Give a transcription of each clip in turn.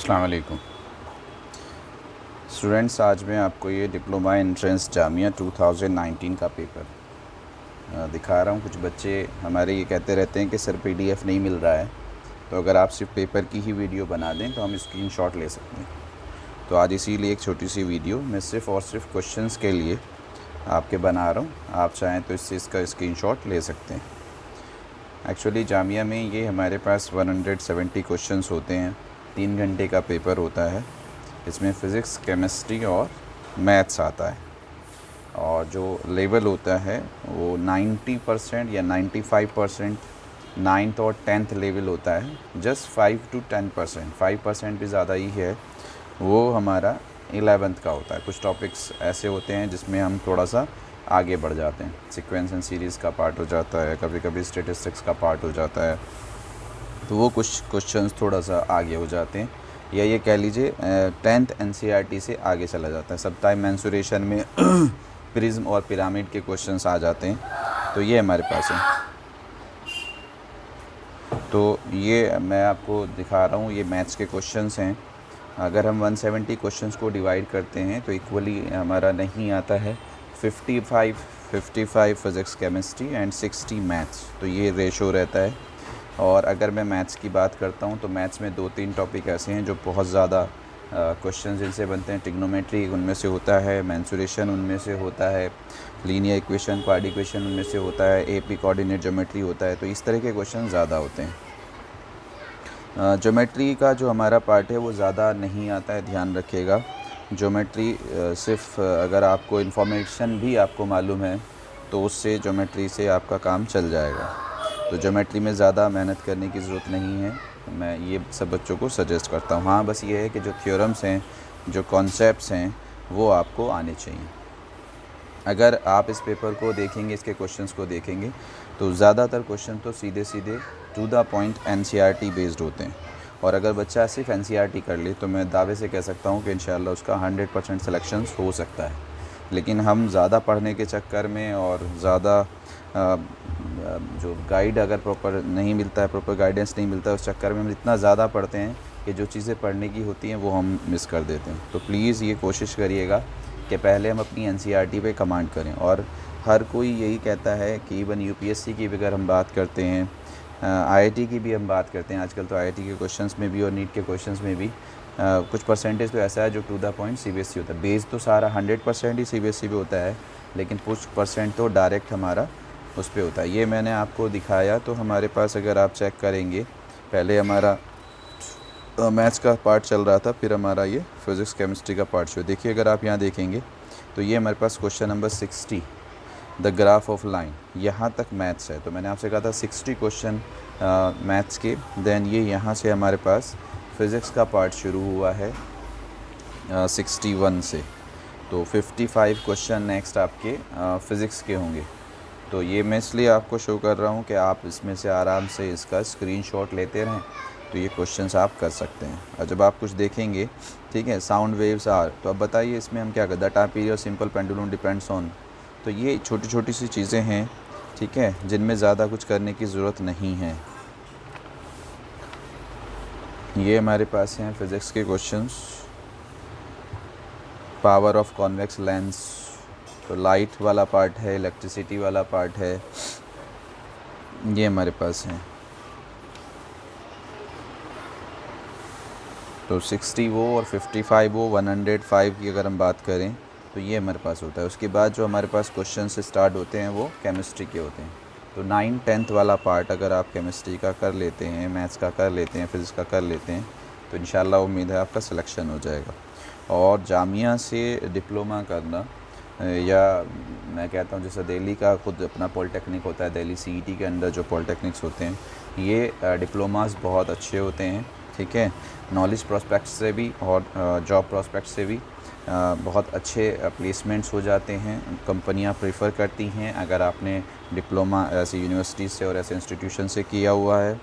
अस्सलाम वालेकुम स्टूडेंट्स, आज मैं आपको ये डिप्लोमा एंट्रेंस जामिया 2019 का पेपर दिखा रहा हूँ। कुछ बच्चे हमारे ये कहते रहते हैं कि सर पीडीएफ नहीं मिल रहा है, तो अगर आप सिर्फ पेपर की ही वीडियो बना दें तो हम स्क्रीनशॉट ले सकते हैं। तो आज इसीलिए एक छोटी सी वीडियो मैं सिर्फ और सिर्फ क्वेश्चंस के लिए आपके बना रहा हूँ। आप चाहें तो इससे इसका स्क्रीनशॉट ले सकते हैं। एक्चुअली जामिया में ये हमारे पास 170 क्वेश्चंस होते हैं। 3 घंटे का पेपर होता है। इसमें फ़िज़िक्स, केमिस्ट्री और मैथ्स आता है, और जो लेवल होता है वो 90% या 95% 9th और 10th लेवल होता है। जस्ट 5 to 10%, 5% भी ज़्यादा ही है, वो हमारा 11th का होता है। कुछ टॉपिक्स ऐसे होते हैं जिसमें हम थोड़ा सा आगे बढ़ जाते हैं। सीक्वेंस एंड सीरीज़ का पार्ट हो जाता है, कभी कभी स्टेटिस्टिक्स का पार्ट हो जाता है, तो वो कुछ क्वेश्चंस थोड़ा सा आगे हो जाते हैं, या ये कह लीजिए 10th एनसीईआरटी से आगे चला जाता है। सब टाइम मेंसुरेशन में प्रिज्म और पिरामिड के क्वेश्चंस आ जाते हैं, तो ये हमारे पास है। तो ये मैं आपको दिखा रहा हूँ, ये मैथ्स के क्वेश्चंस हैं। अगर हम 170 क्वेश्चंस को डिवाइड करते हैं तो इक्वली हमारा नहीं आता है 55 फिज़िक्स केमिस्ट्री एंड 60 मैथ्स, तो ये रेशो रहता है। और अगर मैं मैथ्स की बात करता हूँ तो मैथ्स में 2-3 टॉपिक ऐसे हैं जो बहुत ज़्यादा क्वेश्चन जिनसे बनते हैं। ट्रिग्नोमेट्री उनमें से होता है, मेंसुरेशन उनमें से होता है, लीनियर इक्वेशन, क्वाड इक्वेशन उनमें से होता है, एपी कोऑर्डिनेट ज्योमेट्री होता है। तो इस तरह के क्वेश्चन ज़्यादा होते हैं। ज्योमेट्री का जो हमारा पार्ट है वो ज़्यादा नहीं आता है, ध्यान रखिएगा। ज्योमेट्री सिर्फ अगर आपको इन्फॉर्मेशन भी आपको मालूम है तो उससे ज्योमेट्री से आपका काम चल जाएगा। तो ज्योमेट्री में ज़्यादा मेहनत करने की ज़रूरत नहीं है, मैं ये सब बच्चों को सजेस्ट करता हूँ। हाँ, बस ये है कि जो थ्योरम्स हैं, जो कॉन्सेप्ट्स हैं, वो आपको आने चाहिए। अगर आप इस पेपर को देखेंगे, इसके क्वेश्चंस को देखेंगे, तो ज़्यादातर क्वेश्चन तो सीधे सीधे to the point NCERT based होते हैं। और अगर बच्चा सिर्फ एनसीईआरटी कर ले तो मैं दावे से कह सकता हूँ कि इंशाल्लाह उसका 100% सिलेक्शंस हो सकता है। लेकिन हम ज़्यादा पढ़ने के चक्कर में और ज़्यादा जो गाइड अगर प्रॉपर नहीं मिलता है, प्रॉपर गाइडेंस नहीं मिलता है, उस चक्कर में हम इतना ज़्यादा पढ़ते हैं कि जो चीज़ें पढ़ने की होती हैं वो हम मिस कर देते हैं। तो प्लीज़ ये कोशिश करिएगा कि पहले हम अपनी एनसीईआरटी पे कमांड करें। और हर कोई यही कहता है कि इवन यूपीएससी की भी अगर हम बात करते हैं, आईआईटी की भी हम बात करते हैं, आजकल तो आईआईटी के क्वेश्चंस में भी और नीट के क्वेश्चंस में भी कुछ परसेंटेज तो ऐसा है जो टू द पॉइंट सीबीएसई होता है। बेस तो सारा 100% ही सीबीएसई पे होता है, लेकिन कुछ परसेंट तो डायरेक्ट हमारा उस पर होता है। ये मैंने आपको दिखाया। तो हमारे पास अगर आप चेक करेंगे, पहले हमारा मैथ्स का पार्ट चल रहा था, फिर हमारा ये फिज़िक्स केमिस्ट्री का पार्ट शो। देखिए, अगर आप यहाँ देखेंगे तो ये हमारे पास question number 60, the graph of line, यहाँ तक मैथ्स है। तो मैंने आपसे कहा था 60 क्वेश्चन मैथ्स के। देन ये यहाँ से हमारे पास फ़िज़िक्स का पार्ट शुरू हुआ है 61 से। तो 55 क्वेश्चन नेक्स्ट आपके फ़िज़िक्स के होंगे। तो ये मैं इसलिए आपको शो कर रहा हूँ कि आप इसमें से आराम से इसका स्क्रीनशॉट लेते रहें, तो ये क्वेश्चंस आप कर सकते हैं। और जब आप कुछ देखेंगे, ठीक है, साउंड वेव्स आर, तो अब बताइए इसमें हम क्या करते हैं। Time period simple pendulum depends on. तो ये छोटी छोटी सी चीज़ें हैं, ठीक है, जिनमें ज़्यादा कुछ करने की ज़रूरत नहीं है। ये हमारे पास हैं फ़िज़िक्स के questions. Power of convex lens, तो लाइट वाला पार्ट है, इलेक्ट्रिसिटी वाला पार्ट है, ये हमारे पास हैं। तो 60 वो और 55 वो, 105 की अगर हम बात करें तो ये हमारे पास होता है। उसके बाद जो हमारे पास क्वेश्चन से स्टार्ट होते हैं वो केमिस्ट्री के होते हैं। तो 9-10th वाला पार्ट अगर आप केमिस्ट्री का कर लेते हैं, मैथ्स का कर लेते हैं, फिज़िक्स का कर लेते हैं, तो इंशाल्लाह उम्मीद है आपका सिलेक्शन हो जाएगा। और जामिया से डिप्लोमा करना, या मैं कहता हूँ जैसे दिल्ली का खुद अपना पॉलिटेक्निक होता है, दिल्ली सीईटी के अंदर जो पॉलिटेक्निक्स होते हैं, ये डिप्लोमास बहुत अच्छे होते हैं, ठीक है। नॉलेज प्रोस्पेक्ट से भी और जॉब प्रोस्पेक्ट से भी बहुत अच्छे प्लेसमेंट्स हो जाते हैं। कंपनियां प्रेफर करती हैं अगर आपने डिप्लोमा ऐसी यूनिवर्सिटी से और ऐसे इंस्टीट्यूशन से किया हुआ है,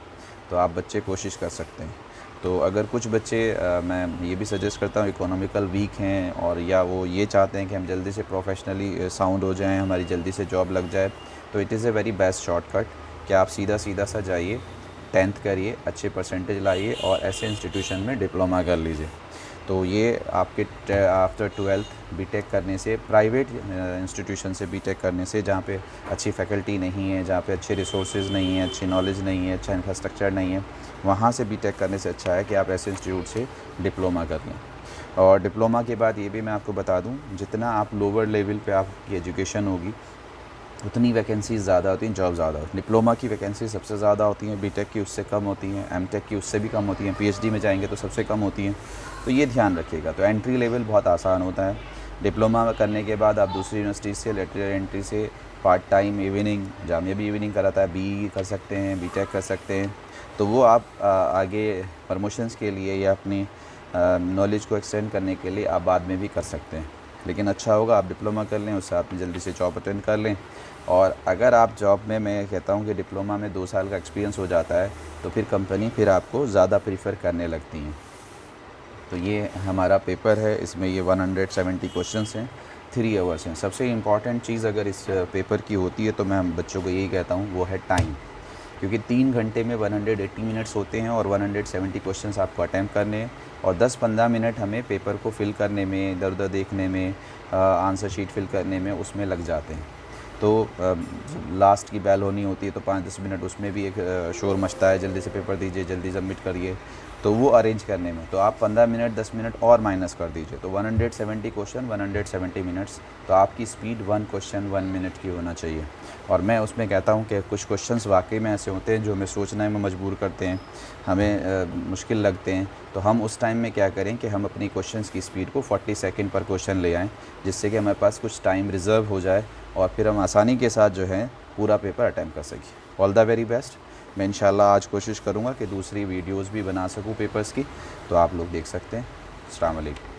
तो आप बच्चे कोशिश कर सकते हैं। तो अगर कुछ बच्चे मैं ये भी सजेस्ट करता हूँ इकोनॉमिकल वीक हैं, और या वो ये चाहते हैं कि हम जल्दी से प्रोफेशनली साउंड हो जाएं, हमारी जल्दी से जॉब लग जाए, तो it is a very best shortcut कि आप सीधा सीधा सा जाइए 10th करिए, अच्छे परसेंटेज लाइए और ऐसे इंस्टीट्यूशन में डिप्लोमा कर लीजिए। तो ये आपके आफ्टर 12th बीटेक करने से, प्राइवेट इंस्टीट्यूशन से बीटेक करने से, जहाँ पे अच्छी फैकल्टी नहीं है, जहाँ पे अच्छे रिसोर्सेज नहीं है, अच्छी नॉलेज नहीं है, अच्छा इंफ्रास्ट्रक्चर नहीं है, वहाँ से बीटेक करने से अच्छा है कि आप ऐसे इंस्टीट्यूट से डिप्लोमा कर लें। और डिप्लोमा के बाद ये भी मैं आपको बता दूं, जितना आप लोअर लेवल पे आपकी एजुकेशन होगी उतनी वैकेंसीज़ ज़्यादा होती हैं, जॉब ज़्यादा होती हैं। डिप्लोमा की वैकेंसी सबसे ज़्यादा होती हैं, बीटेक की उससे कम होती हैं, एमटेक की उससे भी कम होती हैं, पीएचडी में जाएंगे तो सबसे कम होती हैं। तो ये ध्यान रखिएगा। तो एंट्री लेवल बहुत आसान होता है। डिप्लोमा करने के बाद आप दूसरी यूनिवर्सिटी से लेटरल एंट्री से पार्ट टाइम इवनिंग, जामिया भी इवनिंग कराता है, बी कर सकते हैं, बीटेक कर सकते हैं। तो वो आप आगे प्रमोशंस के लिए या अपनी नॉलेज को एक्सटेंड करने के लिए आप बाद में भी कर सकते हैं। लेकिन अच्छा होगा आप डिप्लोमा कर लें, उससे आप जल्दी से जॉब अटेंड कर लें। और अगर आप जॉब में, मैं कहता हूँ कि डिप्लोमा में 2 साल का एक्सपीरियंस हो जाता है तो फिर कंपनी फिर आपको ज़्यादा प्रीफर करने लगती हैं। तो ये हमारा पेपर है, इसमें ये 170 क्वेश्चंस हैं, 3 आवर्स हैं। सबसे इम्पॉर्टेंट चीज़ अगर इस पेपर की होती है तो मैं बच्चों को यही कहता हूँ, वो है टाइम। क्योंकि 3 घंटे में 180 मिनट्स होते हैं और 170 क्वेश्चंस आपको अटैम्प्ट करने हैं और 10-15 मिनट हमें पेपर को फिल करने में, इधर उधर देखने में, आंसर शीट फिल करने में, उसमें लग जाते हैं। तो लास्ट की बेल होनी होती है तो 5-10 मिनट उसमें भी एक शोर मचता है, जल्दी से पेपर दीजिए, जल्दी सबमिट करिए। तो वो अरेंज करने में तो आप 15 मिनट 10 मिनट और माइनस कर दीजिए, तो 170 क्वेश्चन 170 मिनट्स। तो आपकी स्पीड 1 क्वेश्चन 1 मिनट की होना चाहिए। और मैं उसमें कहता हूँ कि कुछ क्वेश्चंस वाकई में ऐसे होते हैं जो हमें सोचने में मजबूर करते हैं, हमें मुश्किल लगते हैं। तो हम उस टाइम में क्या करें कि हम अपनी क्वेश्चंस की स्पीड को 40 सेकंड पर क्वेश्चन ले आएँ, जिससे कि हमारे पास कुछ टाइम रिज़र्व हो जाए और फिर हम आसानी के साथ जो है पूरा पेपर अटेम्प्ट कर सकें। All the very best. मैं इंशाल्लाह आज कोशिश करूँगा कि दूसरी वीडियोज़ भी बना सकूँ पेपर्स की, तो आप लोग देख सकते हैं। अस्सलाम वालेकुम।